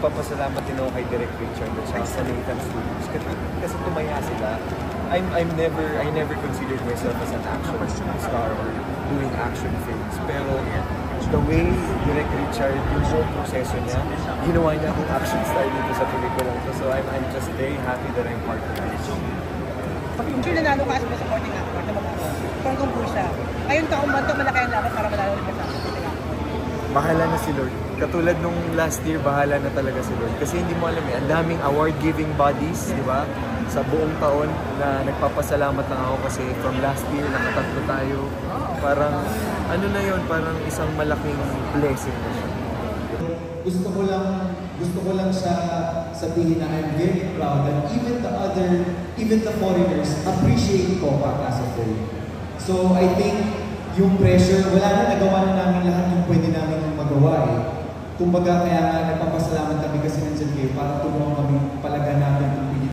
nagpapasalamat din ako kay Direk Richard at sa Nathan Studios kasi tumaya sila. I never considered myself as an action star or doing action films. Pero the way Direk Richard, yung buong proseso niya, ginawa niya akong action star dito sa pelikula ko. So I'm just very happy that I'm part of it. Kung sure nanalo ka as a supporting actor na mag-kung kumpursa, ngayon taong ba ito malaki ang laban para manalo rin ka sa supporting actor? Bahala na si Lord. Katulad nung last year, bahala na talaga si Lord. Kasi hindi mo alam ang daming award-giving bodies, di ba? Sa buong taon na nagpapasalamat lang ako kasi from last year, nakatatlo tayo. Parang, ano na yon, parang isang malaking blessing na siya. Gusto ko lang siya sabihin na I'm very proud that even the foreigners appreciate Copac as a film. So I think yung pressure, wala na, nagawa na namin lahat yung pwede namin magawa eh. Kumbaga kaya nga nagpapasalamat kami kasi nandiyan kayo para tulungan